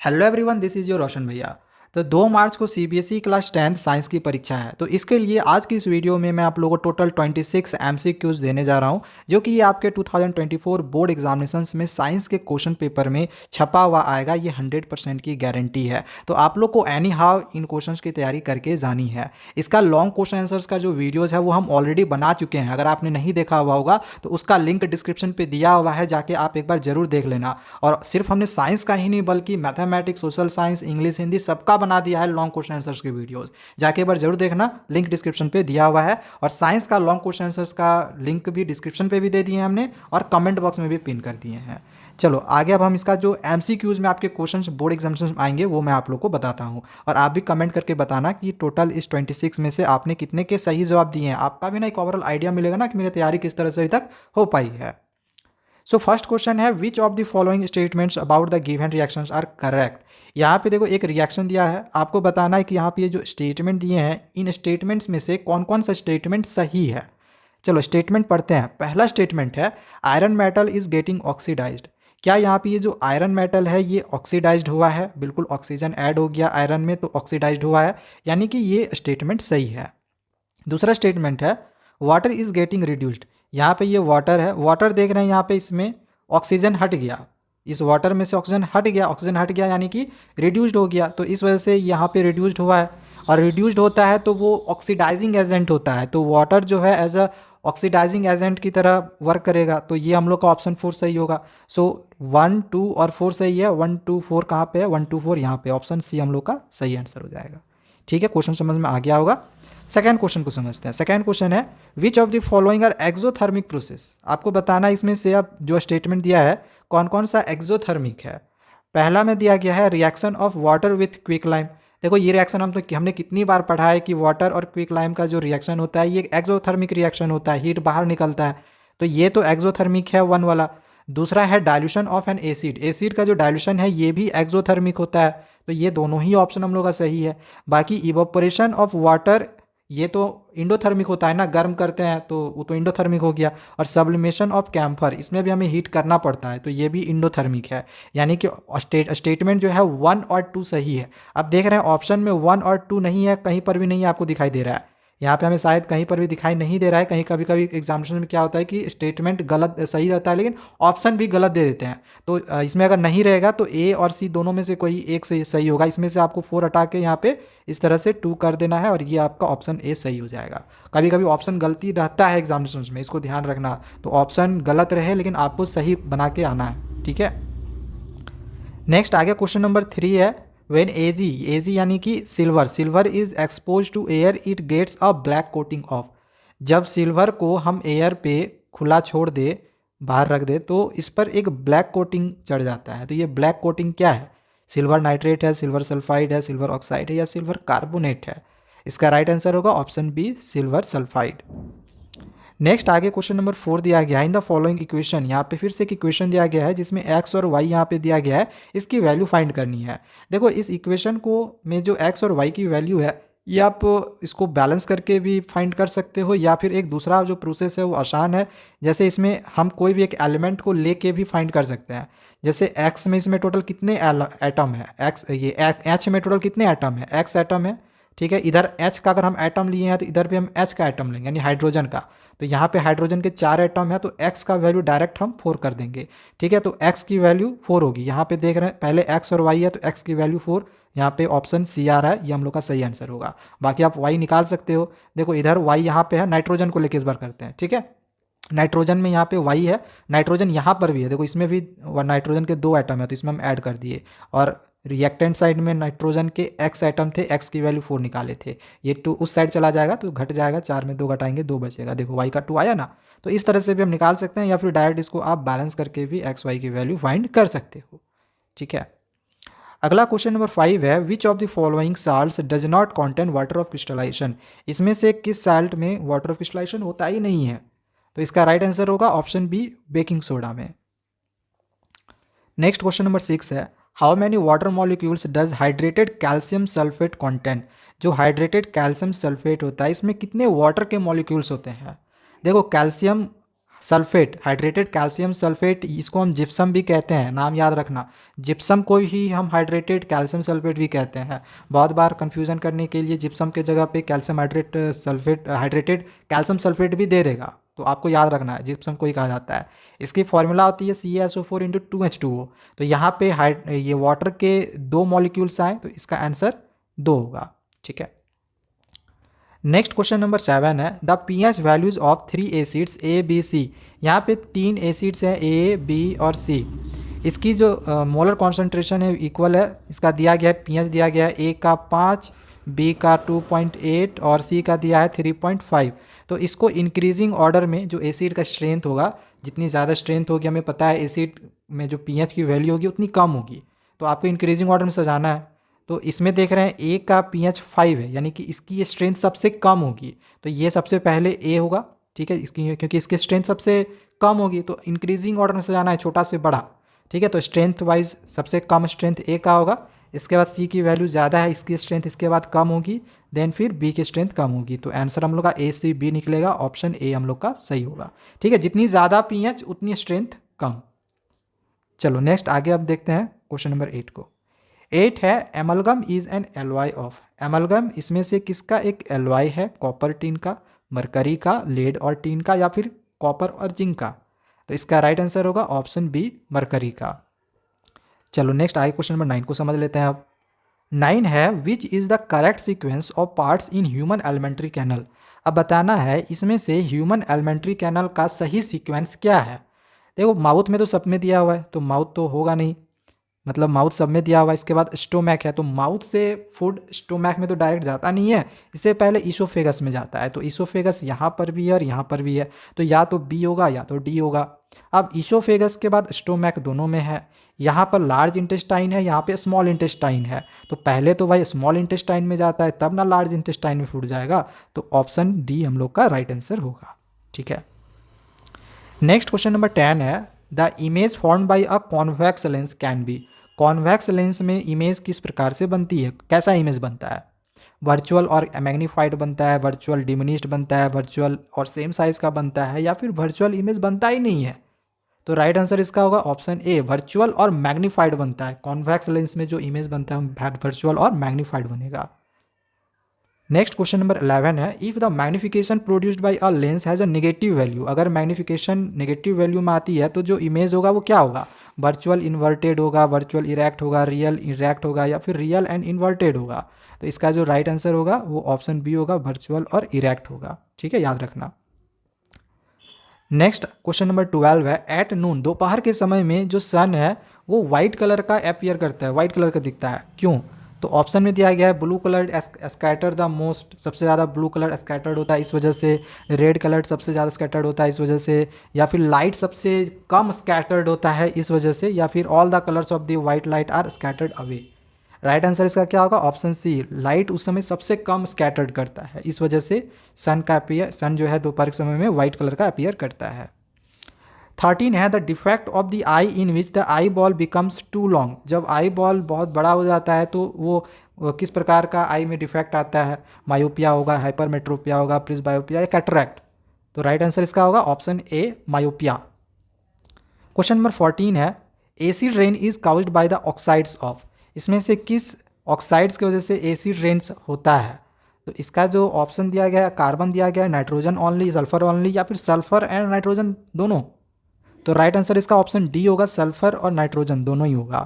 Hello everyone, this is your Roshan bhaiya. तो 2 मार्च को CBSE class 10th science की परीक्षा है। तो इसके लिए आज की इस वीडियो में मैं आप लोगों को टोटल 26 एमसीक्यूज देने जा रहा हूं, जो कि ये आपके 2024 बोर्ड एग्जामिनेशंस में साइंस के क्वेश्चन पेपर में छपा हुआ आएगा। ये 100% की गारंटी है। तो आप लोग को एनी हाउ इन क्वेश्चंस की तैयारी करके जानी है। इसका लॉन्ग क्वेश्चन आंसर्स का जो वीडियोज़ है वो हम ऑलरेडी बना चुके हैं। अगर आपने नहीं देखा हुआ होगा तो उसका लिंक डिस्क्रिप्शन पर दिया हुआ है, जाके आप एक बार जरूर देख लेना। और सिर्फ हमने साइंस का ही नहीं बल्कि mathematics, social science, English, Hindi सबका बना दिया है लॉन्ग क्वेश्चन आंसर्स की वीडियोस। जाके एक बार जरूर देखना, लिंक डिस्क्रिप्शन पे दिया हुआ है। और साइंस का लॉन्ग क्वेश्चन आंसर्स का लिंक भी डिस्क्रिप्शन पे भी दे दिए हैं हमने, और कमेंट बॉक्स में भी पिन कर दिए हैं। चलो आगे अब हम इसका जो एमसीक्यूज में आपके क्वेश्चंस बोर्ड एग्जामिनेशन में आएंगे वो मैं आप लोग को बताता हूँ। और आप भी कमेंट करके बताना कि टोटल इस 26 में से आपने कितने के सही जवाब दिए हैं। आपका भी ना एक ओवरऑल आइडिया मिलेगा ना कि मेरी तैयारी किस तरह से अभी तक हो पाई है। सो फर्स्ट क्वेश्चन है, which of the following statements about the given reactions are correct. यहाँ पे देखो एक रिएक्शन दिया है, आपको बताना है कि यहाँ पे ये जो स्टेटमेंट दिए हैं इन स्टेटमेंट्स में से कौन कौन सा स्टेटमेंट सही है। चलो स्टेटमेंट पढ़ते हैं। पहला स्टेटमेंट है, iron metal is getting oxidised. क्या यहाँ पे ये जो आयरन मेटल है ये ऑक्सीडाइज्ड हुआ है? बिल्कुल, ऑक्सीजन ऐड हो गया आयरन में तो ऑक्सीडाइज्ड हुआ है, यानी कि ये स्टेटमेंट सही है। दूसरा स्टेटमेंट है, वाटर इज गेटिंग रिड्यूस्ड। यहाँ पे ये वाटर है, वाटर देख रहे हैं यहाँ पे इसमें ऑक्सीजन हट गया, इस वाटर में से ऑक्सीजन हट गया, ऑक्सीजन हट गया यानी कि रिड्यूस्ड हो गया, तो इस वजह से यहाँ पे रिड्यूस्ड हुआ है। और रिड्यूस्ड होता है तो वो ऑक्सीडाइजिंग एजेंट होता है, तो वाटर जो है एज अ ऑक्सीडाइजिंग एजेंट की तरह वर्क करेगा। तो ये हम लोग का ऑप्शन 4 सही होगा। सो 1, 2 और 4 सही है। 1, 2, 4 कहाँ पे है? 1, 2, 4 यहाँ पे, ऑप्शन सी हम लोग का सही आंसर हो जाएगा। ठीक है, क्वेश्चन समझ में आ गया होगा। सेकेंड क्वेश्चन को समझते हैं। सेकेंड क्वेश्चन है, which of the following are exothermic process. आपको बताना है इसमें से अब जो स्टेटमेंट दिया है कौन कौन सा एक्सोथर्मिक है। पहला में दिया गया है reaction of water with quicklime. देखो ये रिएक्शन हमने कितनी बार पढ़ा है कि वाटर और क्विकलाइम का जो रिएक्शन होता है ये एक्सोथर्मिक रिएक्शन होता है, हीट बाहर निकलता है, तो ये तो एक्सोथर्मिक है 1 वाला। दूसरा है dilution of N acid, acid का जो डाइल्यूशन है ये भी एक्सोथर्मिक होता है, तो ये दोनों ही ऑप्शन हम लोग का सही है। बाकी इवोपरेशन ऑफ वाटर ये तो इंडोथर्मिक होता है ना, गर्म करते हैं तो वो तो इंडोथर्मिक हो गया। और सब्लिमेशन ऑफ कैम्फर, इसमें भी हमें हीट करना पड़ता है, तो ये भी इंडोथर्मिक है। यानी कि स्टेटमेंट जो है 1 और 2 सही है। अब देख रहे हैं ऑप्शन में 1 और 2 नहीं है, कहीं पर भी नहीं है, आपको दिखाई दे रहा है यहाँ पे, हमें शायद कहीं पर भी दिखाई नहीं दे रहा है। कहीं कभी कभी एग्जामिनेशन में क्या होता है कि स्टेटमेंट गलत सही रहता है लेकिन ऑप्शन भी गलत दे देते हैं। तो इसमें अगर नहीं रहेगा तो ए और सी दोनों में से कोई एक से सही होगा। इसमें से आपको 4 हटा के यहाँ पे इस तरह से 2 कर देना है और ये आपका ऑप्शन ए सही हो जाएगा। कभी कभी ऑप्शन गलती रहता है एग्जामिनेशन में, इसको ध्यान रखना। तो ऑप्शन गलत रहे लेकिन आपको सही बना के आना है, ठीक है। नेक्स्ट आगे क्वेश्चन नंबर 3 है, वेन एजी यानी कि silver is expose to air it gets a black coating off. जब सिल्वर को हम एयर पे खुला छोड़ दे, बाहर रख दे, तो इस पर एक ब्लैक कोटिंग चढ़ जाता है। तो ये ब्लैक कोटिंग क्या है? सिल्वर नाइट्रेट है, सिल्वर सल्फाइड है, सिल्वर ऑक्साइड है, या सिल्वर कार्बोनेट है? इसका राइट आंसर होगा option B, silver sulphide. Next आगे क्वेश्चन नंबर 4 दिया गया है, इन द फॉलोइंग इक्वेशन। यहाँ पे फिर से एक इक्वेशन दिया गया है जिसमें एक्स और वाई यहाँ पे दिया गया है, इसकी वैल्यू फाइंड करनी है। देखो इस इक्वेशन को में जो एक्स और वाई की वैल्यू है ये आप इसको बैलेंस करके भी फाइंड कर सकते हो, या फिर एक दूसरा जो प्रोसेस है वो आसान है। जैसे इसमें हम कोई भी एक एलिमेंट को लेके भी फाइंड कर सकते हैं। जैसे एक्स में इसमें टोटल कितने एटम है, एक्स ये एच में टोटल कितने एटम है? एक्स एटम है, ठीक है। इधर एच का अगर हम एटम लिए हैं तो इधर भी हम एच का एटम लेंगे, यानी हाइड्रोजन का। तो यहाँ पे हाइड्रोजन के 4 एटम है तो एक्स का वैल्यू डायरेक्ट हम 4 कर देंगे, ठीक है। तो एक्स की वैल्यू 4 होगी। यहाँ पे देख रहे हैं पहले एक्स और वाई है तो एक्स की वैल्यू 4, यहाँ पे ऑप्शन सी आ रहा है, ये हम लोग का सही आंसर होगा। बाकी आप वाई निकाल सकते हो। देखो इधर वाई यहाँ पे है, नाइट्रोजन को लेकर इस बार करते हैं, ठीक है। नाइट्रोजन में यहाँ पे वाई है, नाइट्रोजन यहाँ पर भी है, देखो इसमें भी नाइट्रोजन के 2 एटम है तो इसमें हम ऐड कर दिए। और रिएक्टेंट साइड में नाइट्रोजन के एक्स एटम थे, एक्स की वैल्यू 4 निकाले थे, ये 2 उस साइड चला जाएगा तो घट जाएगा, 4 में 2 घटाएंगे 2 बचेगा। देखो वाई का 2 आया ना, तो इस तरह से भी हम निकाल सकते हैं, या फिर डायरेक्ट इसको आप बैलेंस करके भी एक्स वाई की वैल्यू फाइंड कर सकते हो, ठीक है। अगला क्वेश्चन नंबर 5 है, which of the following salts does not contain water of crystallisation. इसमें से किस साल्ट में वाटर ऑफ क्रिस्टलाइजेशन होता ही नहीं है? तो इसका राइट आंसर होगा ऑप्शन बी, बेकिंग सोडा में। नेक्स्ट क्वेश्चन नंबर 6 है, how many water molecules does hydrated calcium sulphate content. जो हाइड्रेटेड कैल्शियम सल्फेट होता है इसमें कितने वाटर के मॉलिक्यूल्स होते हैं? देखो calcium sulphate, hydrated calcium sulphate, इसको हम जिप्सम भी कहते हैं, नाम याद रखना। जिप्सम को ही हम हाइड्रेटेड कैल्शियम सल्फेट भी कहते हैं। बहुत बार कंफ्यूजन करने के लिए जिप्सम के जगह पे calcium hydrate sulphate, hydrated calcium sulphate भी दे देगा, तो आपको याद रखना है जिप्सम को ही कहा जाता है। इसकी फॉर्मूला होती है CaSO4 इंटू 2H2O। तो यहाँ पे ये वाटर के 2 मॉलिक्यूल्स आए, तो इसका आंसर 2 होगा। ठीक है, नेक्स्ट क्वेश्चन नंबर 7 है the pH values of 3 acids A B C। यहाँ पे 3 एसिड्स हैं A B और C। इसकी जो मोलर कॉन्सेंट्रेशन है इक्वल है। इसका दिया गया है pH दिया गया है A का 5, B का 2.8 और C का दिया है 3.5। तो इसको इंक्रीजिंग ऑर्डर में जो एसिड का स्ट्रेंथ होगा, जितनी ज़्यादा स्ट्रेंथ होगी हमें पता है एसिड में जो pH की वैल्यू होगी उतनी कम होगी, तो आपको इंक्रीजिंग ऑर्डर में सजाना है। तो इसमें देख रहे हैं ए का pH 5 है, यानी कि इसकी ये स्ट्रेंथ सबसे कम होगी, तो ये सबसे पहले ए होगा। ठीक है, इसकी क्योंकि इसकी स्ट्रेंथ सबसे कम होगी, तो इंक्रीजिंग ऑर्डर में सजाना है छोटा से बड़ा। ठीक है, तो स्ट्रेंथ वाइज सबसे कम स्ट्रेंथ ए का होगा, इसके बाद सी की वैल्यू ज़्यादा है, इसकी स्ट्रेंथ इसके बाद कम होगी, देन फिर बी की स्ट्रेंथ कम होगी। तो आंसर हम लोग का A C B निकलेगा, ऑप्शन ए हम लोग का सही होगा। ठीक है, जितनी ज़्यादा pH उतनी स्ट्रेंथ कम। चलो नेक्स्ट आगे अब देखते हैं क्वेश्चन नंबर 8 को। 8 है amalgam is an alloy of. Amalgam इसमें से किसका एक एलॉय है? कॉपर टीन का, मरकरी का, लेड और टीन का, या फिर कॉपर और जिंक का। तो इसका राइट आंसर होगा ऑप्शन बी, मरकरी का। चलो नेक्स्ट आगे क्वेश्चन नंबर 9 को समझ लेते हैं अब। 9 है which is the correct sequence of parts in human alimentary canal. अब बताना है इसमें से ह्यूमन एलिमेंट्री कैनल का सही सीक्वेंस क्या है। देखो माउथ में तो सब में दिया हुआ है, तो माउथ तो होगा नहीं, मतलब माउथ सब में दिया हुआ है। इसके बाद स्टोमैक है, तो माउथ से फूड स्टोमैक में तो डायरेक्ट जाता नहीं है, इससे पहले ईसोफेगस में जाता है। तो ईसोफेगस यहाँ पर भी है और यहाँ पर भी है, तो या तो बी होगा या तो डी होगा। अब ईसोफेगस के बाद स्टोमैक दोनों में है, यहाँ पर लार्ज इंटेस्टाइन है, यहाँ पे स्मॉल इंटेस्टाइन है, तो पहले तो भाई स्मॉल इंटेस्टाइन में जाता है तब ना लार्ज इंटेस्टाइन में फूड जाएगा। तो ऑप्शन डी हम लोग का राइट आंसर होगा। ठीक है, नेक्स्ट क्वेश्चन नंबर 10 है the image form by a convex lens can be. Convex lens में इमेज किस प्रकार से बनती है, कैसा इमेज बनता है? वर्चुअल और मैग्नीफाइड बनता है, वर्चुअल डिमिनिश्ड बनता है, वर्चुअल और सेम साइज का बनता है, या फिर वर्चुअल इमेज बनता ही नहीं है? तो राइट आंसर इसका होगा ऑप्शन ए, वर्चुअल और मैग्नीफाइड बनता है। कॉन्वेक्स लेंस में जो इमेज बनता है वर्चुअल और मैग्नीफाइड बनेगा। नेक्स्ट क्वेश्चन नंबर 11 है if the magnification produced by a lens has a negative value. अगर मैग्निफिकेशन नेगेटिव वैल्यू में आती है तो जो इमेज होगा वो क्या होगा? वर्चुअल इन्वर्टेड होगा, वर्चुअल इरेक्ट होगा, रियल इरेक्ट होगा, या फिर रियल एंड इन्वर्टेड होगा। तो इसका जो राइट आंसर होगा वो ऑप्शन बी होगा, वर्चुअल और इरेक्ट होगा। ठीक है, याद रखना। नेक्स्ट क्वेश्चन नंबर 12 है एट नून, दोपहर के समय में जो सन है वो वाइट कलर का अपीयर करता है, वाइट कलर का दिखता है, क्यों? तो ऑप्शन में दिया गया है blue colour scattered the most, सबसे ज़्यादा ब्लू कलर स्कैटर्ड होता है इस वजह से, रेड कलर सबसे ज़्यादा स्कैटर्ड होता है इस वजह से, या फिर लाइट सबसे कम स्कैटर्ड होता है इस वजह से, या फिर all the colours of the white light are scattered away. Right answer इसका क्या होगा? ऑप्शन सी, लाइट उस समय सबसे कम स्कैटर्ड करता है, इस वजह से सन जो है दोपहर के समय में वाइट कलर का अपीयर करता है। 13 है the defect of the eye in which the eyeball becomes too long. जब आई बॉल बहुत बड़ा हो जाता है तो वो किस प्रकार का आई में डिफेक्ट आता है? मायोपिया होगा, हाइपरमेट्रोपिया होगा, प्रिस्बायोपिया या कैटरैक्ट। तो राइट आंसर इसका होगा ऑप्शन ए, मायोपिया। क्वेश्चन नंबर 14 है acid rain is caused by the oxides of. इसमें से किस ऑक्साइड्स की वजह से एसिड रेन्स होता है? तो इसका जो ऑप्शन दिया गया है, कार्बन दिया गया है, नाइट्रोजन ओनली, सल्फर ओनली, या फिर सल्फर एंड नाइट्रोजन दोनों। तो राइट आंसर इसका ऑप्शन डी होगा, सल्फर और नाइट्रोजन दोनों ही होगा।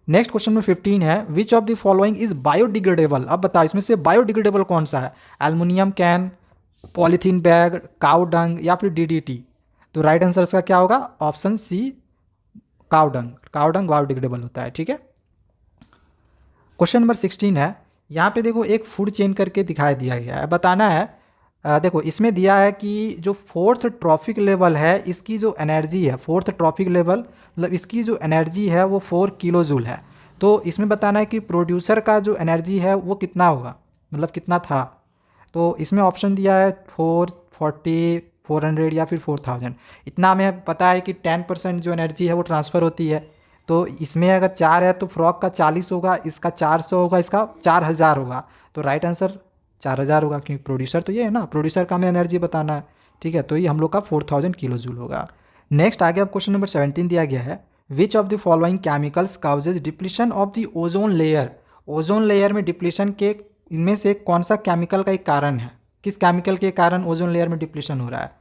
नेक्स्ट क्वेश्चन नंबर 15 है which of the following is biodegradable. अब बताओ इसमें से बायोडिग्रेडेबल कौन सा है? Aluminium can, polythene bag, cow dung, या फिर डीडीटी। तो राइट आंसर इसका क्या होगा? Option C, cow dung. Cow dung biodegradable होता है। ठीक है, क्वेश्चन नंबर 16 है यहाँ पे देखो एक फूड चेन करके दिखाई दिया गया है, बताना है देखो इसमें दिया है कि जो 4th ट्रॉफिक लेवल है इसकी जो एनर्जी है, 4th ट्रॉफिक लेवल मतलब इसकी जो एनर्जी है वो 4 किलो जूल है। तो इसमें बताना है कि प्रोड्यूसर का जो एनर्जी है वो कितना होगा, मतलब कितना था। तो इसमें ऑप्शन दिया है 440, 400 या फिर 4000। इतना हमें पता है कि 10% जो एनर्जी है वो ट्रांसफ़र होती है। तो इसमें अगर 4 है तो फ्रॉक का 40 होगा, इसका 400 होगा, इसका 4000 होगा। तो राइट आंसर 4000 होगा, क्योंकि प्रोड्यूसर तो ये है ना, प्रोड्यूसर का हमें एनर्जी बताना है। ठीक है, तो ये हम लोग का 4000 किलो जूल होगा। नेक्स्ट आगे अब क्वेश्चन नंबर 17 दिया गया है, which of the following chemicals causes depletion of the ozone layer. Ozone layer में डिप्लीशन के इनमें से कौन सा केमिकल का एक कारण है, किस केमिकल के कारण ओजोन लेयर में डिप्लीशन हो रहा है?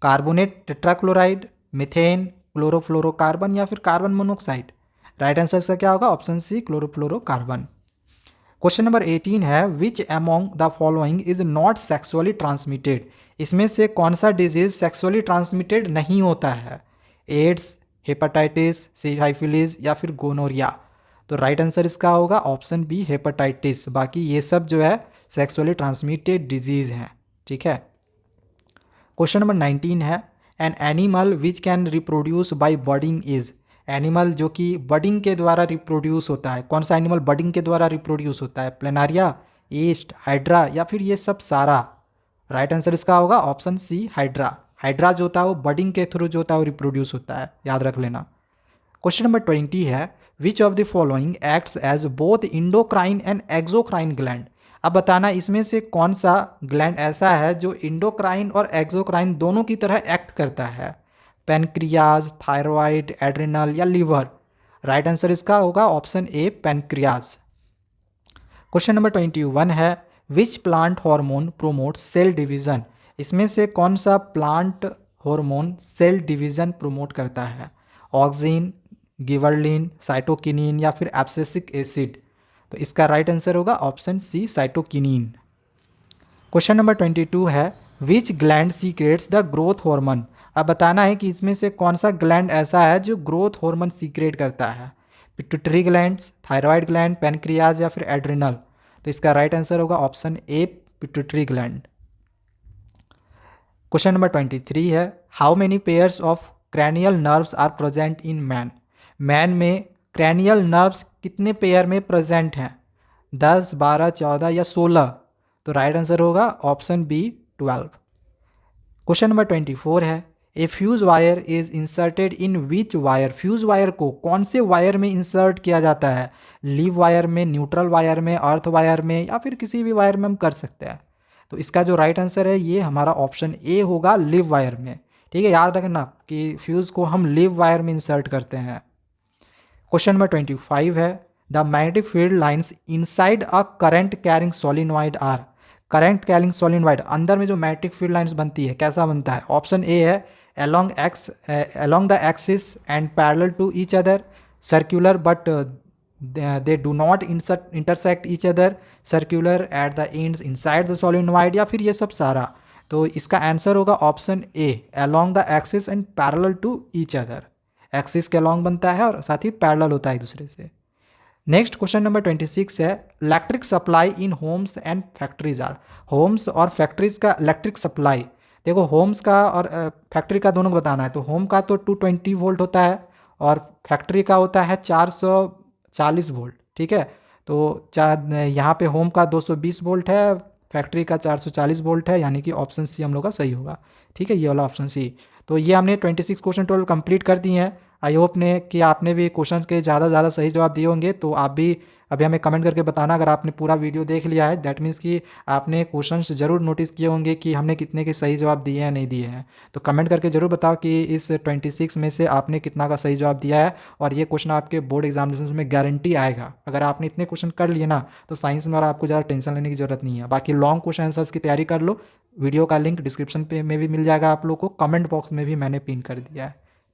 कार्बोनेट, टेट्राक्लोराइड, मीथेन, क्लोरोफ्लोरोकार्बन या फिर कार्बन मोनोऑक्साइड। राइट आंसर इसका क्या होगा? Option C, chlorofluorocarbon. Question number 18 है, which among the following is not sexually transmitted. इसमें से कौन सा डिजीज सेक्सुअली ट्रांसमिटेड नहीं होता है? एड्स, हेपेटाइटिस, सिफिलिस या फिर गोनोरिया। तो राइट आंसर इसका होगा ऑप्शन बी, हेपेटाइटिस। बाकी ये सब जो है सेक्सुअली ट्रांसमिटेड डिजीज हैं, ठीक है। क्वेश्चन नंबर 19 है, an animal which can reproduce by budding is. Animal जो कि बडिंग के द्वारा रिप्रोड्यूस होता है, कौन सा एनिमल बडिंग के द्वारा रिप्रोड्यूस होता है? प्लेनारिया, ईस्ट, हाइड्रा या फिर ये सब सारा। राइट आंसर इसका होगा ऑप्शन सी, हाइड्रा। हाइड्रा जो होता है वो बडिंग के थ्रू जो होता है वो रिप्रोड्यूस होता है, याद रख लेना। क्वेश्चन नंबर 20 है, which of the following acts as both endocrine and exocrine gland. अब बताना इसमें से कौन सा ग्लैंड ऐसा है जो इंडोक्राइन और एक्सोक्राइन दोनों की तरह एक्ट करता है? पेनक्रियाज, थायराइड, एड्रिनल या लीवर। राइट आंसर इसका होगा option A, pancreas. Question number 21 है, which plant hormone promote cell division. इसमें से कौन सा plant hormone cell division promote करता है? ऑक्सिन, गिबरलिन, साइटोकिनिन या फिर एब्सिसिक एसिड। तो इसका राइट आंसर होगा option C, cytokinin. Question number 22 है, which gland secretes the growth hormone. अब बताना है कि इसमें से कौन सा ग्लैंड ऐसा है जो ग्रोथ हार्मोन सीक्रेट करता है? Pituitary gland, thyroid gland, pancreas या फिर एड्रिनल। तो इसका राइट आंसर होगा option A, pituitary gland. Question number 23 है, how many pairs of cranial nerves are present in man. Man में क्रैनियल नर्व्स कितने पेयर में प्रेजेंट हैं? 10, 12, 14 या 16। तो राइट आंसर होगा ऑप्शन बी, 12। क्वेश्चन नंबर 24 है, a fuse wire is inserted in which wire. Fuse wire को कौन से वायर में इंसर्ट किया जाता है? लीव वायर में, न्यूट्रल वायर में, अर्थ वायर में या फिर किसी भी वायर में हम कर सकते हैं। तो इसका जो राइट आंसर है ये हमारा ऑप्शन ए होगा, लीव वायर में, ठीक है। याद रखना कि फ्यूज को हम लीव वायर में इंसर्ट करते हैं। क्वेश्चन नंबर 25 है, the magnetic field lines inside a current carrying solenoid are. Current carrying solenoid अंदर में जो मैग्नेटिक फील्ड लाइंस बनती है कैसा बनता है? ऑप्शन ए है, along the axis and parallel to each other, circular but they do not intersect each other, circular at the ends inside the solenoid या फिर ये सब सारा। तो इसका आंसर होगा option A, along the axis and parallel to each other। Axis के along बनता है और साथ ही पैरेलल होता है एक दूसरे से। नेक्स्ट क्वेश्चन नंबर 26 है, electric supply in homes and factories are. Homes और फैक्ट्रीज का इलेक्ट्रिक सप्लाई, देखो होम्स का और फैक्ट्री का दोनों को बताना है। तो होम का तो 220 वोल्ट होता है और फैक्ट्री का होता है 440 वोल्ट, ठीक है। तो यहाँ पे होम का 220 वोल्ट है, फैक्ट्री का 440 वोल्ट है, यानी कि ऑप्शन सी हम लोग का सही होगा, ठीक है, ये वाला ऑप्शन सी। तो ये हमने 26 क्वेश्चन टोटल कंप्लीट कर दिए हैं। आई होप ने कि आपने भी क्वेश्चन के ज़्यादा से ज़्यादा सही जवाब दिए होंगे। तो आप भी अभी हमें कमेंट करके बताना अगर आपने पूरा वीडियो देख लिया है, दैट मीन्स कि आपने क्वेश्चंस ज़रूर नोटिस किए होंगे कि हमने कितने के सही जवाब दिए हैं नहीं दिए हैं। तो कमेंट करके ज़रूर बताओ कि इस 26 में से आपने कितना का सही जवाब दिया है। और ये क्वेश्चन आपके बोर्ड एग्जामिनेशन में गारंटी आएगा। अगर आपने इतने क्वेश्चन कर लिए ना तो साइंस में और आपको ज़्यादा टेंशन लेने की ज़रूरत नहीं है। बाकी लॉन्ग क्वेश्चन आंसर्स की तैयारी कर लो, वीडियो का लिंक डिस्क्रिप्शन पे में भी मिल जाएगा, आप लोग को कमेंट बॉक्स में भी मैंने पिन कर दिया है।